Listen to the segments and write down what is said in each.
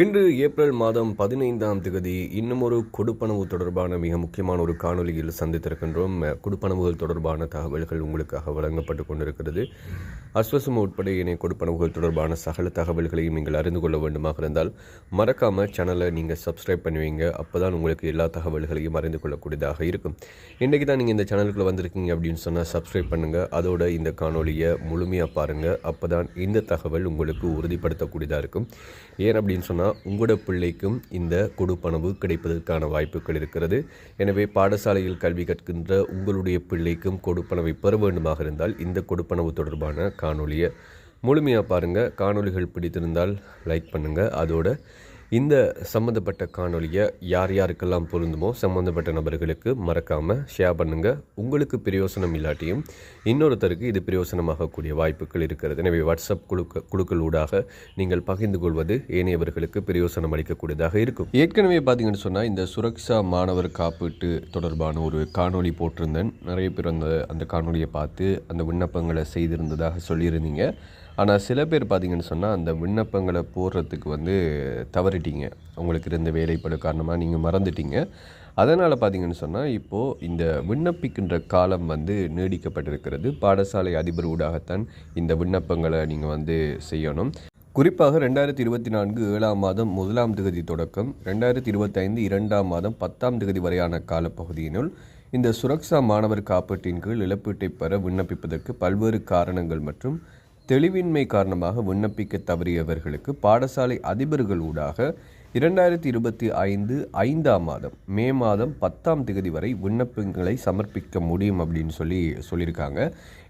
இன்று ஏப்ரல் மாதம் 15ஆம் தேதி இன்னும் ஒரு கொடுப்பனவு தொடர்பான மிக முக்கியமான ஒரு காணொலியில் சந்தித்திருக்கின்றோம். கொடுப்பனவுகள் தொடர்பான தகவல்கள் உங்களுக்காக வழங்கப்பட்டு கொண்டிருக்கிறது. அஸ்வசும உட்பட இணைய கொடுப்பனவுகள் தொடர்பான சகல தகவல்களையும் நீங்கள் அறிந்து கொள்ள வேண்டுமாக இருந்தால் மறக்காமல் சேனலை நீங்கள் சப்ஸ்கிரைப் பண்ணுவீங்க. அப்போ தான் உங்களுக்கு எல்லா தகவல்களையும் அறிந்து கொள்ளக்கூடியதாக இருக்கும். இன்றைக்கி தான் நீங்கள் இந்த சேனலுக்குள்ளே வந்திருக்கீங்க அப்படின்னு சொன்னால் சப்ஸ்கிரைப் பண்ணுங்கள். அதோட இந்த காணொலியை முழுமையாக பாருங்கள். அப்போ தான் இந்த தகவல் உங்களுக்கு உறுதிப்படுத்தக்கூடியதாக இருக்கும். ஏன் அப்படின்னு சொன்னால் உங்களோட பிள்ளைக்கும் இந்த கொடுப்பனவு கிடைப்பதற்கான வாய்ப்புகள் இருக்கிறது. எனவே பாடசாலையில் கல்வி கற்கின்ற உங்களுடைய பிள்ளைக்கும் கொடுப்பனவை பெற வேண்டுமாக இருந்தால் இந்த கொடுப்பனவு தொடர்பான காணொலியை முழுமையாக பாருங்கள். காணொலிகள் பிடித்திருந்தால் லைக் பண்ணுங்கள். அதோட இந்த சம்மந்தப்பட்ட காணொலியை யார் யாருக்கெல்லாம் பொருந்துமோ சம்மந்தப்பட்ட நபர்களுக்கு மறக்காமல் ஷேர் பண்ணுங்கள். உங்களுக்கு பிரயோசனம் இல்லாட்டியும் இன்னொருத்தருக்கு இது பிரயோசனமாகக்கூடிய வாய்ப்புகள் இருக்கிறது. எனவே வாட்ஸ்அப் குழுக்கள் ஊடாக நீங்கள் பகிர்ந்து கொள்வது ஏனையவர்களுக்கு பிரயோசனம் அளிக்கக்கூடியதாக இருக்கும். ஏற்கனவே பார்த்தீங்கன்னு சொன்னால் இந்த சுரக்ஷா மாணவர் காப்பீட்டு தொடர்பான ஒரு காணொலி போட்டிருந்தேன். நிறைய பேர் அந்த காணொலியை பார்த்து அந்த விண்ணப்பங்களை செய்திருந்ததாக சொல்லியிருந்தீங்க. ஆனால் சில பேர் பார்த்திங்கன்னு சொன்னால் அந்த விண்ணப்பங்களை போடுறதுக்கு தவறிட்டீங்க. உங்களுக்கு இருந்த வேலைப்படு காரணமாக நீங்கள் மறந்துட்டீங்க. அதனால் பார்த்திங்கன்னு சொன்னால் இப்போது இந்த விண்ணப்பிக்கின்ற காலம் நீடிக்கப்பட்டிருக்கிறது. பாடசாலை அதிபர் ஊடாகத்தான் இந்த விண்ணப்பங்களை நீங்கள் செய்யணும். குறிப்பாக 2024 7ஆம் மாதம் 1ஆம் தேதி தொடக்கம் 2025 2ஆம் மாதம் 10ஆம் தேதி வரையான காலப்பகுதியினுள் இந்த சுரக்ஷா மாணவர் காப்பீட்டின் கீழ் இழப்பீட்டை பெற விண்ணப்பிப்பதற்கு பல்வேறு காரணங்கள் மற்றும் தெளிவின்மை காரணமாக விண்ணப்பிக்க தவறியவர்களுக்கு பாடசாலை அதிபர்கள் ஊடாக 2025 5ஆம் மாதம் மே மாதம் 10ஆம் தேதி வரை விண்ணப்பங்களை சமர்ப்பிக்க முடியும் அப்படின்னு சொல்லியிருக்காங்க.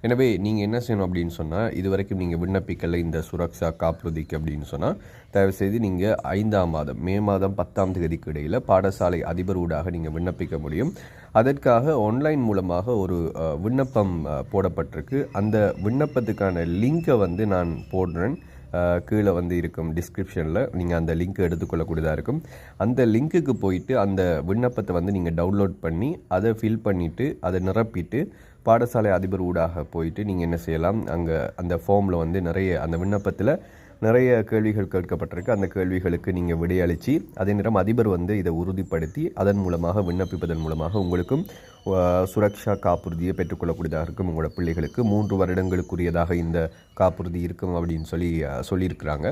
எனவே நீங்கள் என்ன செய்யணும் அப்படின்னு சொன்னால், இதுவரைக்கும் நீங்கள் விண்ணப்பிக்கலை இந்த சுரக்ஷா காப்புறுதிக்கு அப்படின்னு சொன்னால் தயவுசெய்து நீங்கள் 5ஆம் மாதம் மே மாதம் 10ஆம் தேதிக்கு இடையில் பாடசாலை அதிபர் ஊடாக நீங்கள் விண்ணப்பிக்க முடியும். அதற்காக ஆன்லைன் மூலமாக ஒரு விண்ணப்பம் போடப்பட்டிருக்கு. அந்த விண்ணப்பத்துக்கான லிங்கை நான் போடுறேன். கீழே இருக்கும் டிஸ்கிரிப்ஷனில் நீங்கள் அந்த லிங்க்கை எடுத்துக்கொள்ளக்கூடியதாக இருக்கும். அந்த லிங்க்குக்கு போயிட்டு அந்த விண்ணப்பத்தை நீங்கள் டவுன்லோட் பண்ணி அதை ஃபில் பண்ணிவிட்டு அதை நிரப்பிட்டு பாடசாலை அதிபர் ஊடாக போயிட்டு நீங்கள் என்ன செய்யலாம், அங்கே அந்த ஃபார்மில் நிறைய அந்த விண்ணப்பத்தில் நிறைய கேள்விகள் கேட்கப்பட்டிருக்கு. அந்த கேள்விகளுக்கு நீங்கள் விடையளித்து அதே நேரம் அதிபர் இதை உறுதிப்படுத்தி அதன் மூலமாக விண்ணப்பிப்பதன் மூலமாக உங்களுக்கும் சுரக்ஷா காப்புறுதியை பெற்றுக்கொள்ளக்கூடியதாக இருக்கும். உங்களோட பிள்ளைகளுக்கு 3 வருடங்களுக்குரியதாக இந்த காப்புறுதி இருக்கும் அப்படின்னு சொல்லியிருக்கிறாங்க.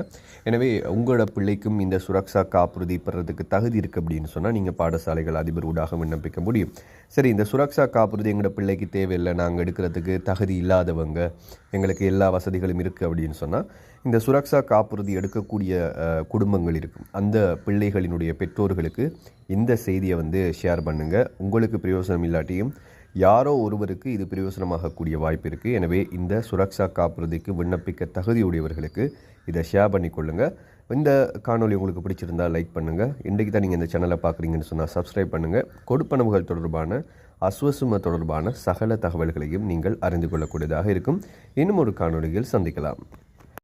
எனவே உங்களோட பிள்ளைக்கும் இந்த சுரக்ஷா காப்புறுதி பெறதுக்கு தகுதி இருக்குது அப்படின்னு சொன்னால் நீங்கள் பாடசாலைகள் அதிபர் ஊடாக விண்ணப்பிக்க முடியும். சரி, இந்த சுரக்ஷா காப்புறுதி எங்களோட பிள்ளைக்கு தேவையில்லை, நாங்கள் எடுக்கிறதுக்கு தகுதி இல்லாதவங்க, எங்களுக்கு எல்லா வசதிகளும் இருக்குது அப்படின்னு சொன்னால் இந்த சுரக்ஷா காப்புறுதி எடுக்கக்கூடிய குடும்பங்கள் இருக்கும். அந்த பிள்ளைகளினுடைய பெற்றோர்களுக்கு இந்த செய்தியை ஷேர் பண்ணுங்கள். உங்களுக்கு பிரயோசனம் இல்லாட்டியும் யாரோ ஒருவருக்கு இது பிரயோசனமாகக்கூடிய வாய்ப்பு இருக்குது. எனவே இந்த சுரக்ஷா காப்புறுதிக்கு விண்ணப்பிக்க தகுதியுடையவர்களுக்கு இதை ஷேர் பண்ணிக்கொள்ளுங்கள். இந்த காணொலி உங்களுக்கு பிடிச்சிருந்தால் லைக் பண்ணுங்கள். இன்றைக்கு தான் நீங்கள் இந்த சேனலை பார்க்குறீங்கன்னு சொன்னால் சப்ஸ்கிரைப் பண்ணுங்கள். கொடுப்பனவுகள் தொடர்பான அஸ்வசும தொடர்பான சகல தகவல்களையும் நீங்கள் அறிந்து கொள்ளக்கூடியதாக இருக்கும். இன்னும் ஒரு காணொலியில் சந்திக்கலாம்.